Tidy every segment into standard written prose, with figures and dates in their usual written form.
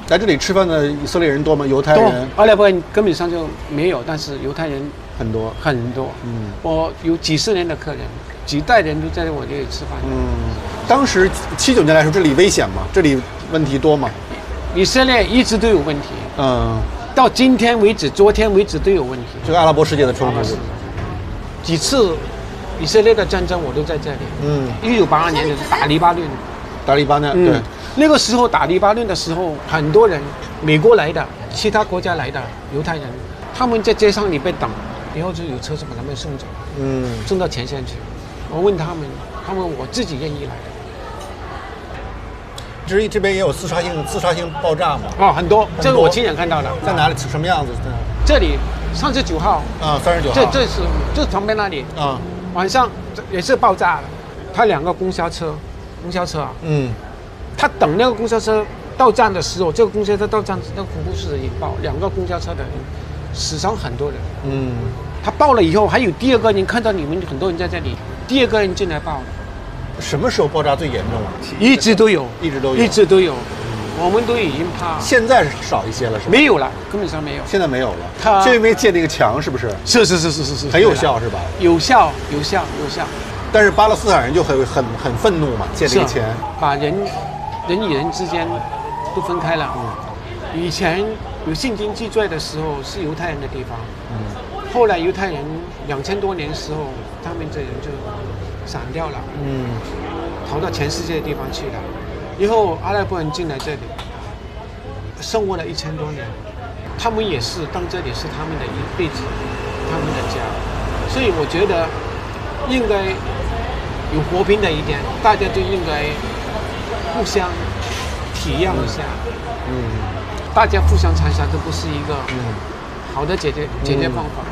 来这里吃饭的以色列人多吗？犹太人？阿拉伯人根本上就没有，但是犹太人很多很多。我有几十年的客人，几代人都在我这里吃饭。当时79年来说，这里危险吗？这里问题多吗？以色列一直都有问题。到今天为止，昨天为止都有问题。这个阿拉伯世界的冲突，几次以色列的战争我都在这里。1982年的打黎巴嫩。打黎巴嫩，对。那个时候打黎巴嫩的时候，很多人，美国来的、其他国家来的犹太人，他们在街上里被等，然后就有车子把他们送走，送到前线去。我问他们我自己愿意来的。这边也有自杀性爆炸吗？很多，这个我亲眼看到的。在哪里？什么样子？这里39号。39号。这旁边那里。晚上也是爆炸了，他2个公交车啊。他等那个公交车到站的时候，这个公交车到站，那个恐怖式的引爆，2个公交车的人死伤很多人。他爆了以后，还有第2个人看到你们很多人在这里，第2个人进来爆了。什么时候爆炸最严重啊？一直都有。我们都已经怕。现在少一些了，是吧？没有了，根本上没有。现在没有了。就因为建那个墙，是不是？是，很有效，是吧？有效。但是巴勒斯坦人就很愤怒嘛，建这个墙，把人与人之间都分开了。以前有圣经记载的时候是犹太人的地方，后来犹太人2000多年的时候，他们这人就散掉了，逃到全世界的地方去了。以后阿拉伯人进来这里，生活了1000多年，他们也是当这里是他们的一辈子，他们的家。所以我觉得应该有和平的一点，大家就应该互相体谅一下。大家互相残杀，这不是一个好的解决方法。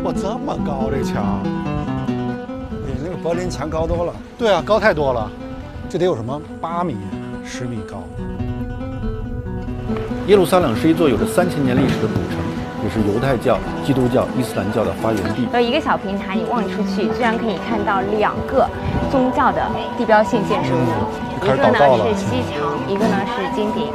哇，这么高这墙，比那个柏林墙高多了。对啊，高太多了，这得有什么8米、10米高。耶路撒冷是一座有着3000年历史的古城，也是犹太教、基督教、伊斯兰教的发源地。一个小平台，你望出去，居然可以看到2个宗教的地标性建筑物，一个呢是西墙，一个呢是金顶。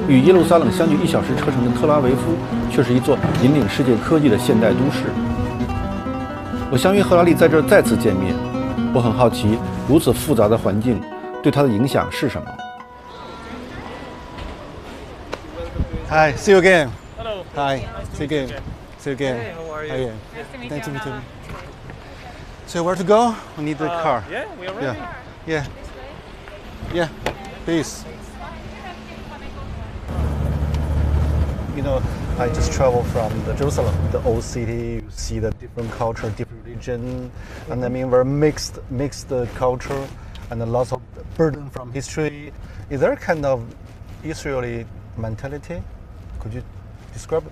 与耶路撒冷相距1小时车程的特拉维夫，却是一座引领世界科技的现代都市。我相约赫拉利在这儿再次见面，我很好奇，如此复杂的环境对他的影响是什么。Hi, see you again. Hello. Hi, see you again. See you again. Hey, how are you? Hi again. Nice to meet Nice to you. meet you. So where to go? We need the car. Yeah, we are ready. Yeah. Please. You know, I just traveled from Jerusalem, the old city. You see the different culture, different religion, and I mean very mixed culture, and lots of burden from history. Is there a kind of Israeli mentality? Could you describe it?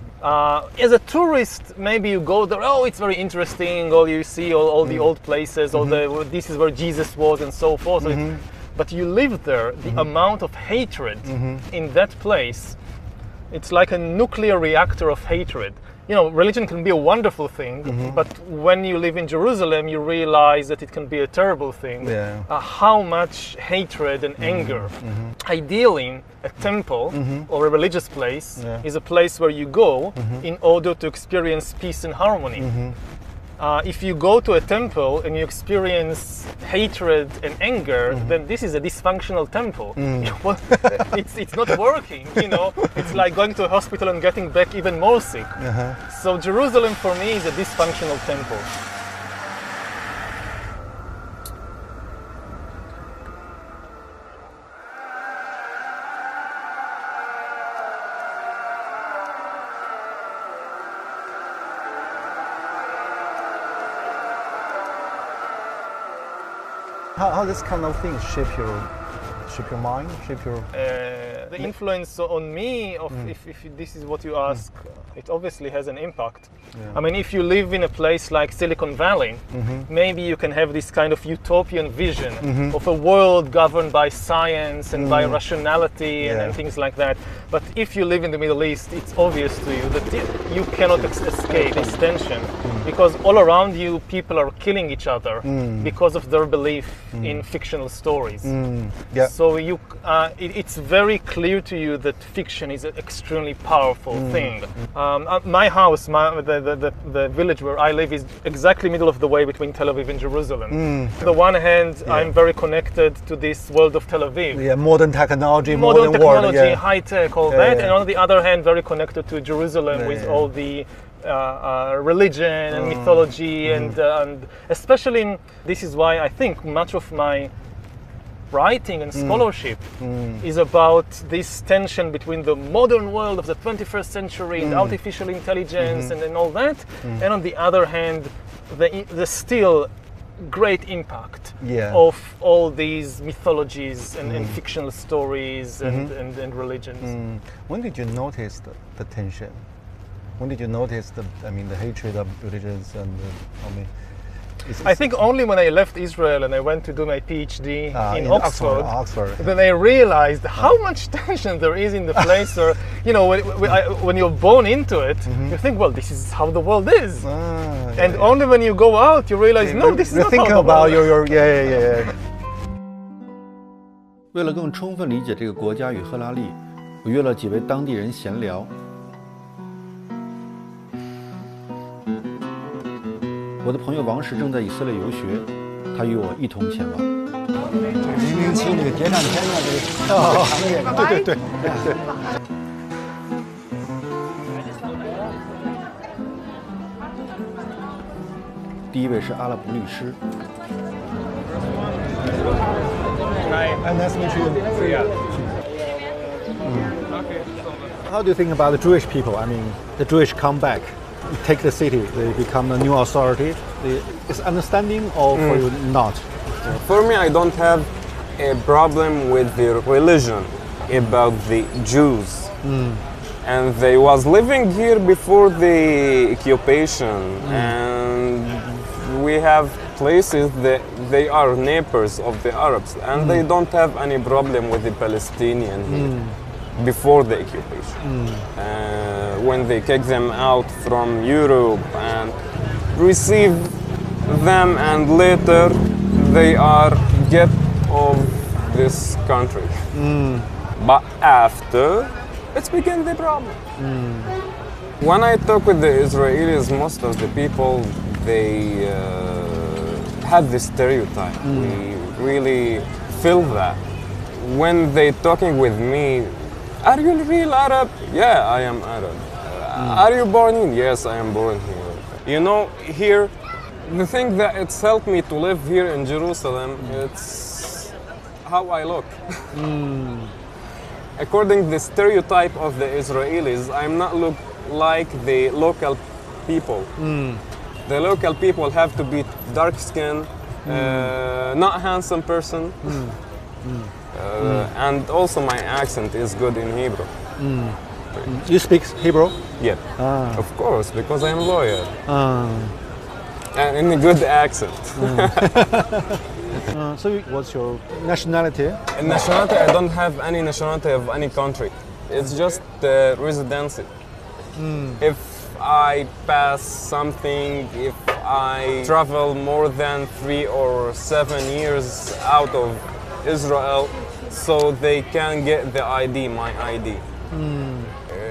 As a tourist, maybe you go there. Oh, it's very interesting. Or you see all the old places. All this is where Jesus was, and so forth. But you live there. The amount of hatred in that place. It's like a nuclear reactor of hatred. You know, religion can be a wonderful thing, but when you live in Jerusalem, you realize that it can be a terrible thing. Yeah. How much hatred and anger. Ideally, a temple or a religious place is a place where you go in order to experience peace and harmony. If you go to a temple and you experience hatred and anger, then this is a dysfunctional temple. It's not working, you know. It's like going to a hospital and getting back even more sick. So Jerusalem for me is a dysfunctional temple. How this kind of things shape your mind, shape your... The influence on me of if this is what you ask, it obviously has an impact. I mean, if you live in a place like Silicon Valley, maybe you can have this kind of utopian vision of a world governed by science and by rationality and things like that. But if you live in the Middle East, it's obvious to you that you cannot escape this tension, because all around you people are killing each other because of their belief in fictional stories. So it's very clear to you that fiction is an extremely powerful thing. My house, the village where I live, is exactly middle of the way between Tel Aviv and Jerusalem. On the one hand, I'm very connected to this world of Tel Aviv. Modern technology, modern technology, world, high tech, all that. And on the other hand, very connected to Jerusalem with all the religion and mythology, and especially this is why I think much of my writing and scholarship is about this tension between the modern world of the 21st century and artificial intelligence and all that, and on the other hand, the still great impact of all these mythologies and fictional stories and religions. When did you notice the tension? When did you notice the hatred of religions and I think only when I left Israel and I went to do my PhD in Oxford, then I realized how much tension there is in the place where, when you're born into it, you think, well, this is how the world is. And only when you go out, you realize, no, this is not how the world is. 为了更充分理解这个国家与赫拉利，我约了几位当地人闲聊。我的朋友王石正在以色列游学，他与我一同前往。007那个谍战片的这个行业，对。第一位是阿拉伯律师。Nice to meet you. How do you think about the Jewish people? I mean, the Jewish come back. Take the city, they become a new authority. Is understanding or for you not? For me, I don't have a problem with the religion about the Jews. And they was living here before the occupation, and we have places that they are neighbors of the Arabs, and they don't have any problem with the Palestinian here. Before the occupation, when they kick them out from Europe and receive them, and later they are get of this country. But after, it's begin the problem. When I talk with the Israelis, most of the people, they have this stereotype. We really feel that. When they talking with me, are you real Arab? Yeah, I am Arab. Are you born here? Yes, I am born here. Here, the thing that it's helped me to live here in Jerusalem, it's how I look. According to the stereotype of the Israelis, I'm not look like the local people. The local people have to be dark skinned, not handsome person. And also my accent is good in Hebrew. You speak Hebrew? Yeah, of course, because I'm a lawyer. And in a good accent. So what's your nationality? Nationality, I don't have any nationality of any country. It's just residency. If I pass something, if I travel more than 3 or 7 years out of Israel, so they can get the ID, my ID.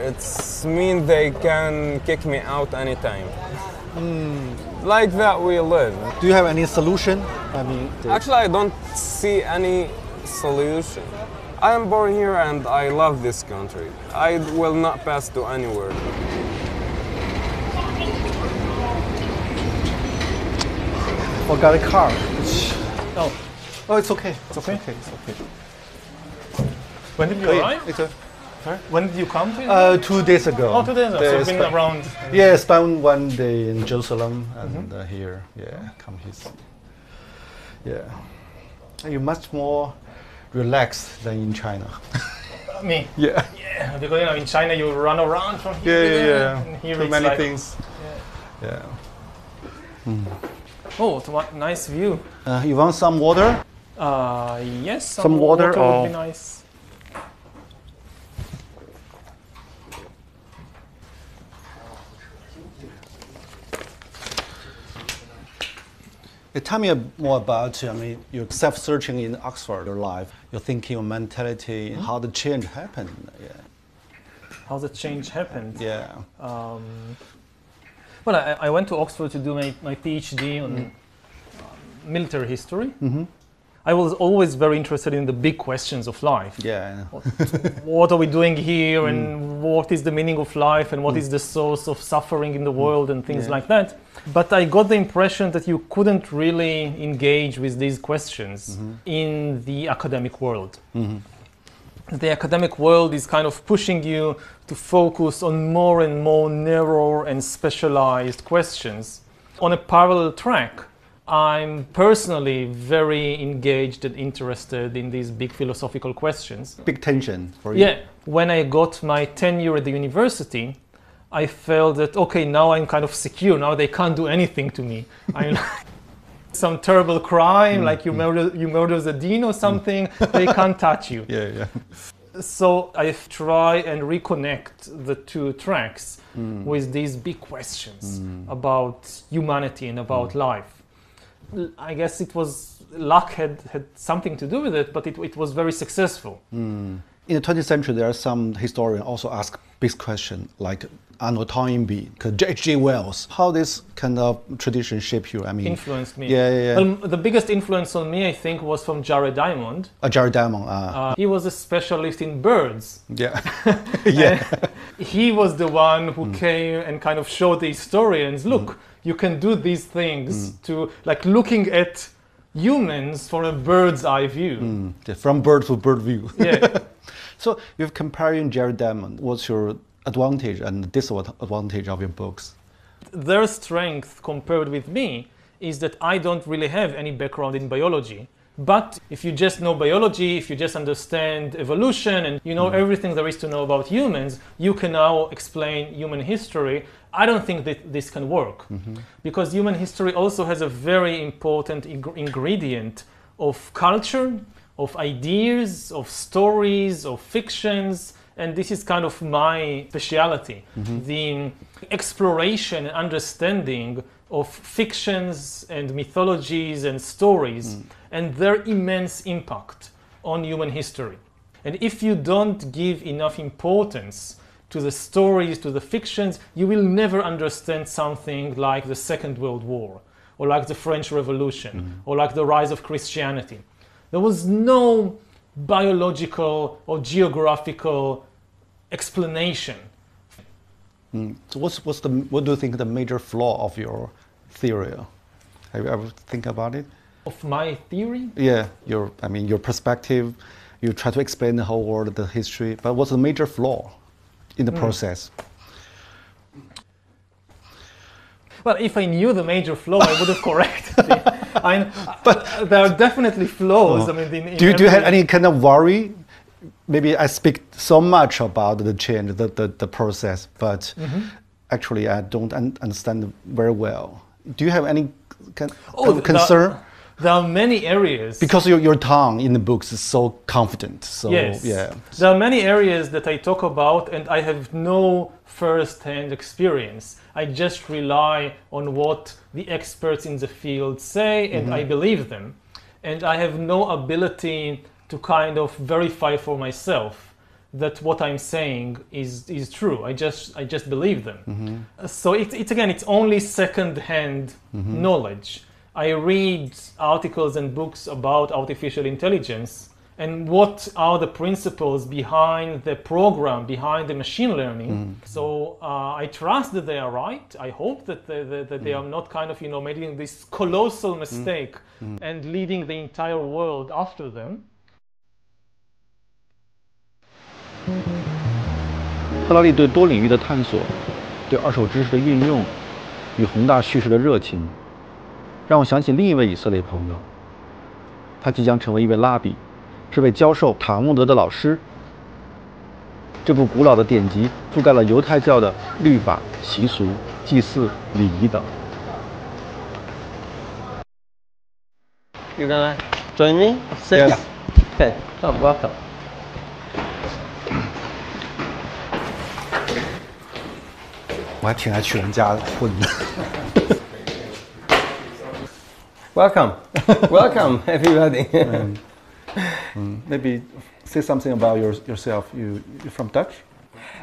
It's mean they can kick me out anytime. Like that we live. Do you have any solution? Actually, I don't see any solution. I am born here and I love this country. I will not pass to anywhere. Forgot a car. Oh, it's okay. It's okay. When did you arrive? When did you come to Israel? 2 days ago. Oh, 2 days ago. So you've been around. Yeah, spent 1 day in Jerusalem and here. Yeah, come here. Yeah. You're much more relaxed than in China. Me. Yeah. Yeah, because in China you run around from Yeah, here to yeah, there, yeah. and here Too it's many like, things. Yeah. Oh, what nice view. You want some water? Yes, Some water would or- be nice. Tell me more about, your self-searching in Oxford, your life, your thinking, your mentality, how the change happened. Yeah. How the change happened. Yeah. Well, I went to Oxford to do my PhD on military history. I was always very interested in the big questions of life. Yeah. What are we doing here, and what is the meaning of life, and what is the source of suffering in the world, and things like that. But I got the impression that you couldn't really engage with these questions in the academic world. The academic world is kind of pushing you to focus on more and more narrow and specialized questions. On a parallel track, I'm personally very engaged and interested in these big philosophical questions. Big tension for you. Yeah, when I got my tenure at the university, I felt that, okay, now I'm kind of secure. Now they can't do anything to me. I'm some terrible crime, like you murder the dean or something, they can't touch you. Yeah, yeah. So I try and reconnect the two tracks with these big questions about humanity and about life. I guess it was luck had something to do with it, but it was very successful. In the 20th century, there are some historians also ask big questions like Arnold Toynbee, H.G. Wells. How this kind of tradition shaped you? Influenced me. Yeah. The biggest influence on me, I think, was from Jared Diamond. Jared Diamond. He was a specialist in birds. Yeah. Yeah. He was the one who came and kind of showed the historians, look, you can do these things to, like, looking at humans from a bird's eye view. From bird to bird view. Yeah. So you're comparing Jared Diamond. What's your advantage and disadvantage of your books? Their strength compared with me is that I don't really have any background in biology. But if you just know biology, if you just understand evolution and you know everything there is to know about humans, you can now explain human history. I don't think that this can work because human history also has a very important ingredient of culture, of ideas, of stories, of fictions, and this is kind of my specialty, the exploration and understanding of fictions and mythologies and stories and their immense impact on human history. And if you don't give enough importance to the stories, to the fictions, you will never understand something like the Second World War, or like the French Revolution, or like the rise of Christianity. There was no biological or geographical explanation. So what do you think the major flaw of your theory? Have you ever think about it? Of my theory? Yeah, your perspective. You try to explain the whole world, the history, but what's the major flaw in the process? Well, if I knew the major flaw, I would have corrected it. But there are definitely flaws. Do you have any kind of worry? Maybe I speak so much about the change, the process, but actually I don't understand very well. Do you have any kind of concern? There are many areas. Because your tongue in the books is so confident. So, yes. Yeah. There are many areas that I talk about and I have no first-hand experience. I just rely on what the experts in the field say and I believe them. And I have no ability to kind of verify for myself that what I'm saying is true. I just believe them. So it's only second-hand knowledge. I read articles and books about artificial intelligence and what are the principles behind the program, behind the machine learning. So I trust that they are right. I hope that they are not kind of, making this colossal mistake and leading the entire world after them. 赫拉利对多领域的探索，对二手知识的运用与宏大叙事的热情，让我想起另一位以色列朋友，他即将成为一位拉比，是位教授塔木德的老师。这部古老的典籍覆盖了犹太教的律法、习俗、祭祀、礼仪等。You gonna join me? Sit. Yes. Okay. Come, welcome. Welcome. Welcome, everybody. Maybe say something about yourself. You're from Dutch?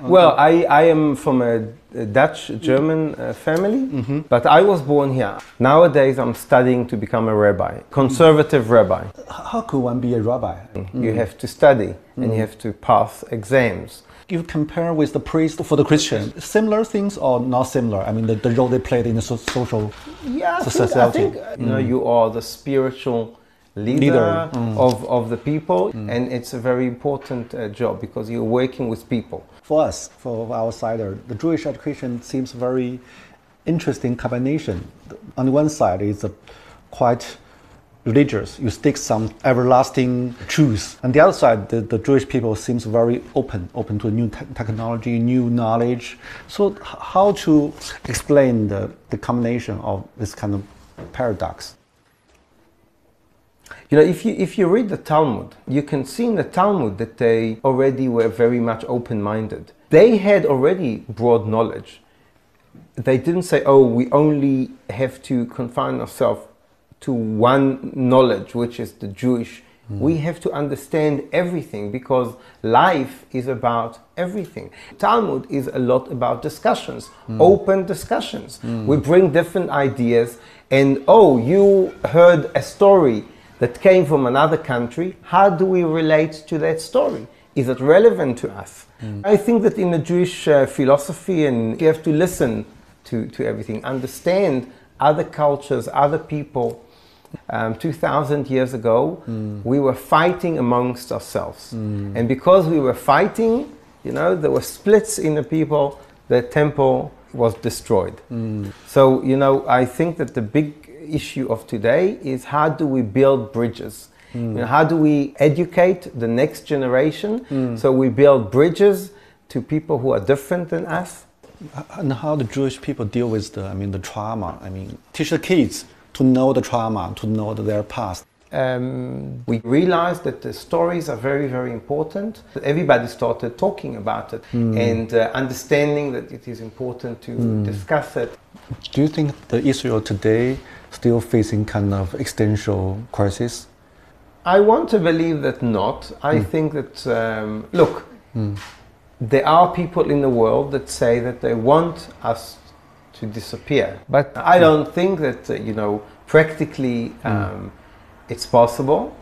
Well, I am from a Dutch-German family, but I was born here. Nowadays, I'm studying to become a rabbi, conservative rabbi. How could one be a rabbi? You have to study and you have to pass exams. You compare with the priest for the Christian, similar things or not similar? I mean, the role they played in the social society. I think you know, you are the spiritual leader of the people, and it's a very important job because you're working with people. For us, for outsider, the Jewish education seems very interesting combination. On the one side, it's a quite religious. You stick some everlasting truths. On the other side, the Jewish people seems very open to new technology, new knowledge. So how to explain the combination of this kind of paradox? You know, if you read the Talmud, you can see in the Talmud that they already were very much open-minded. They had already broad knowledge. They didn't say, oh, we only have to confine ourselves to one knowledge, which is the Jewish. We have to understand everything because life is about everything. Talmud is a lot about discussions, open discussions. We bring different ideas and, oh, you heard a story that came from another country. How do we relate to that story? Is it relevant to us? I think that in the Jewish philosophy, and you have to listen to everything, understand other cultures, other people. 2,000 years ago, we were fighting amongst ourselves. And because we were fighting, you know, there were splits in the people, the temple was destroyed. So, you know, I think that the big issue of today is how do we build bridges? You know, how do we educate the next generation so we build bridges to people who are different than us? And how the Jewish people deal with the trauma? I mean, teach the kids to know the trauma, to know their past. We realized that the stories are very, very important. Everybody started talking about it and understanding that it is important to discuss it. Do you think the Israel today still facing kind of existential crisis? I want to believe that not. I think that, look, there are people in the world that say that they want us to disappear. But I don't think that, you know, practically it's possible.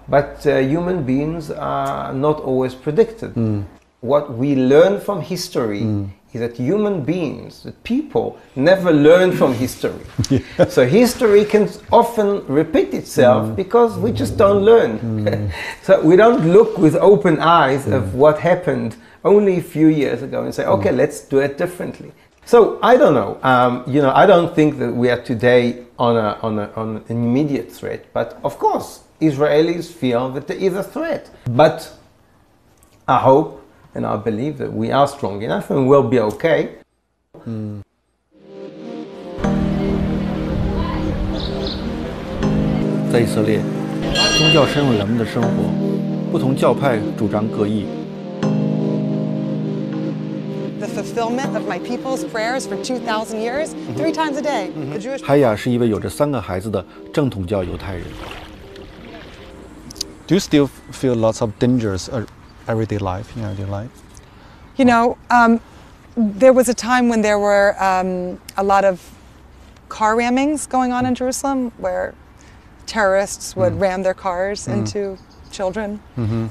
But human beings are not always predicted. What we learn from history is that human beings, that people, never learn from history. So history can often repeat itself because we just don't learn. So we don't look with open eyes of what happened only a few years ago and say, okay, let's do it differently. So I don't know. You know, I don't think that we are today on an immediate threat. But of course, Israelis feel that there is a threat. But I hope and I believe that we are strong enough and we'll be okay. 在以色列，宗教深入人们的生活，不同教派主张各异。The fulfillment of my people's prayers for 2,000 years, 3 times a day. The Jewish. 海雅是一位有着3个孩子的正统教犹太人。Do you still feel lots of dangers everyday life, in everyday life? You know, there was a time when there were a lot of car rammings going on in Jerusalem where terrorists would ram their cars into children.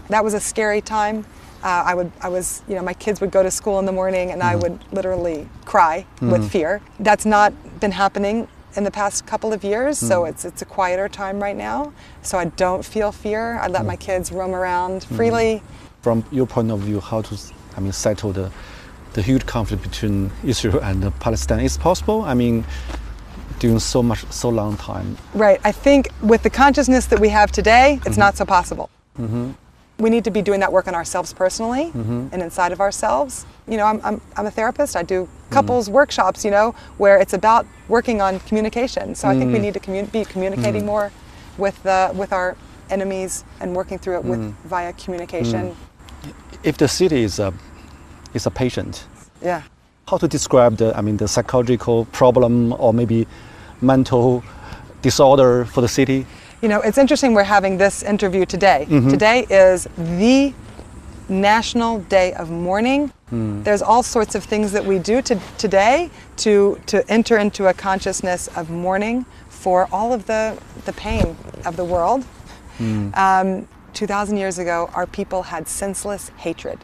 That was a scary time. I was, you know, my kids would go to school in the morning and I would literally cry with fear. That's not been happening in the past couple of years, so it's a quieter time right now. So I don't feel fear. I let my kids roam around freely. From your point of view, how to, settle the huge conflict between Israel and Palestine is possible? I mean, during so long time. Right. I think with the consciousness that we have today, it's not so possible. we need to be doing that work on ourselves personally and inside of ourselves. You know, I'm a therapist. I do couples workshops, you know, where it's about working on communication. So I think we need to be communicating more with our enemies and working through it via communication. If the city is a patient, Yeah. how to describe the psychological problem or maybe mental disorder for the city? You know, it's interesting we're having this interview today. Today is the National Day of Mourning. There's all sorts of things that we do today to enter into a consciousness of mourning for all of the pain of the world. 2,000 years ago, our people had senseless hatred.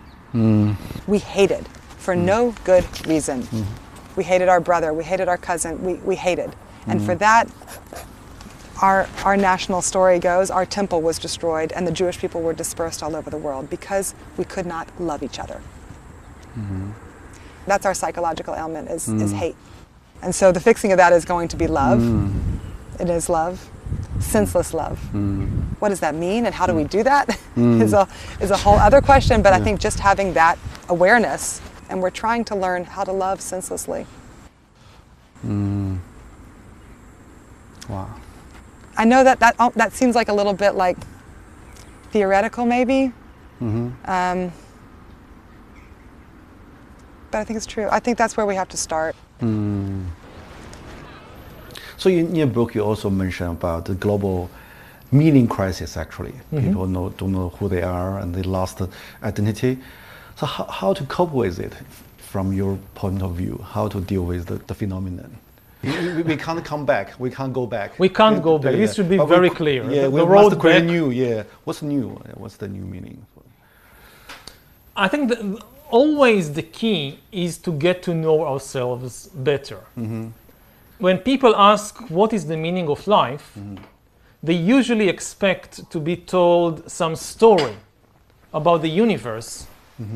We hated for no good reason. We hated our brother, we hated our cousin, we hated. And for that, our national story goes, our temple was destroyed and the Jewish people were dispersed all over the world because we could not love each other. That's our psychological ailment is hate. And so the fixing of that is going to be love. It is love, senseless love. What does that mean and how do we do that is a whole other question, but I think just having that awareness, and we're trying to learn how to love senselessly. Wow. I know that seems like a little bit like theoretical maybe, but I think it's true. I think that's where we have to start. So in your book, you also mention about the global meaning crisis. Actually, people don't know who they are and they lost identity. So how to cope with it, from your point of view? How to deal with the phenomenon? We can't come back. We can't go back. We can't go back. This should be But very clear. Yeah, we the road must create back. new. Yeah, what's new? What's the new meaning? I think that always the key is to get to know ourselves better. When people ask what is the meaning of life, they usually expect to be told some story about the universe,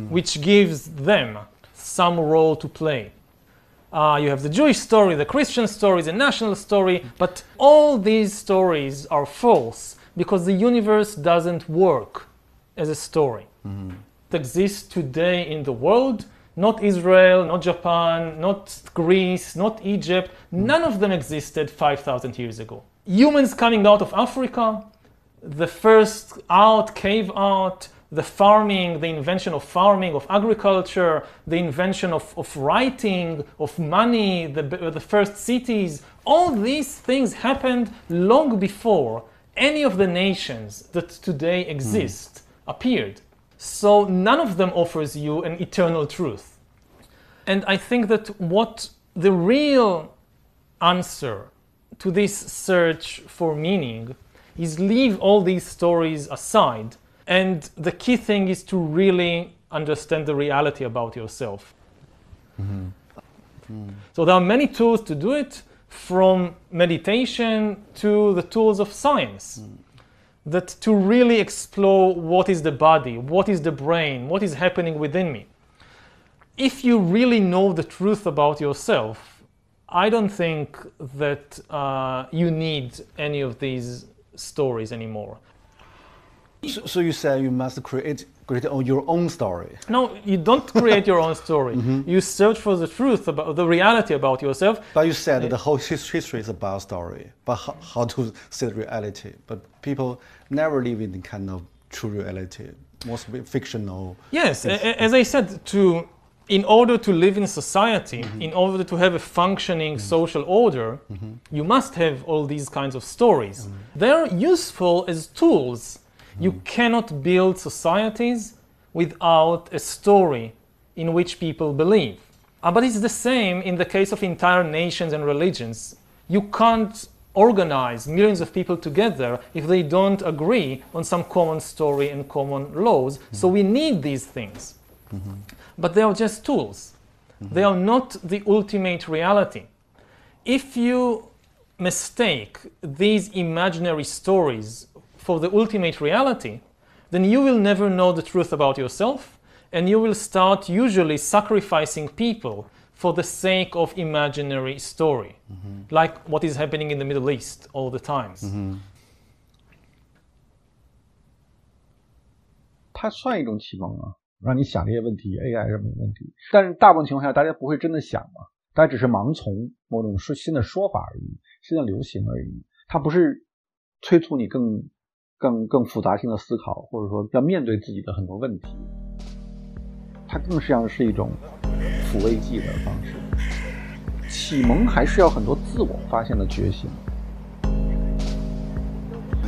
which gives them some role to play. You have the Jewish story, the Christian story, the national story, but all these stories are false because the universe doesn't work as a story. It exists today in the world, not Israel, not Japan, not Greece, not Egypt. None of them existed 5,000 years ago. Humans coming out of Africa, the first cave art, the farming, the invention of farming, of agriculture, the invention of writing, of money, the first cities, all these things happened long before any of the nations that today exist appeared. So none of them offers you an eternal truth. And I think that what the real answer to this search for meaning is leave all these stories aside. And the key thing is to really understand the reality about yourself. So there are many tools to do it, from meditation to the tools of science, that to really explore what is the body, what is the brain, what is happening within me. If you really know the truth about yourself, I don't think that you need any of these stories anymore. So you say you must create your own story. No, you don't create your own story. You search for the truth, about the reality about yourself. But you said the whole history is about story, but how to see the reality. But people never live in the kind of true reality, mostly fictional. Yes, as I said, in order to live in society, in order to have a functioning social order, you must have all these kinds of stories. They're useful as tools. You cannot build societies without a story in which people believe. But it's the same in the case of entire nations and religions. You can't organize millions of people together if they don't agree on some common story and common laws. So we need these things. But they are just tools. They are not the ultimate reality. If you mistake these imaginary stories for the ultimate reality, then you will never know the truth about yourself, and you will start usually sacrificing people for the sake of imaginary story, like what is happening in the Middle East all the time. 它算一种启蒙啊，让你想这些问题 ，AI 什么问题。但是大部分情况下，大家不会真的想嘛，大家只是盲从某种新的说法而已，新的流行而已。它不是催促你更复杂性的思考，或者说要面对自己的很多问题。它更像是一种抚慰剂的方式。启蒙还是要很多自我发现的觉醒。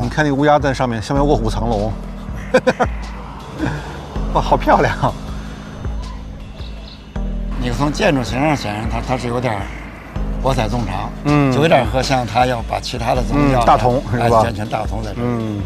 你看那个乌鸦在上面，下面卧虎藏龙，哇，好漂亮！你从建筑形上显然它是有点博采众长，就有点和像他要把其他的宗教大同是吧？完全大同在这儿。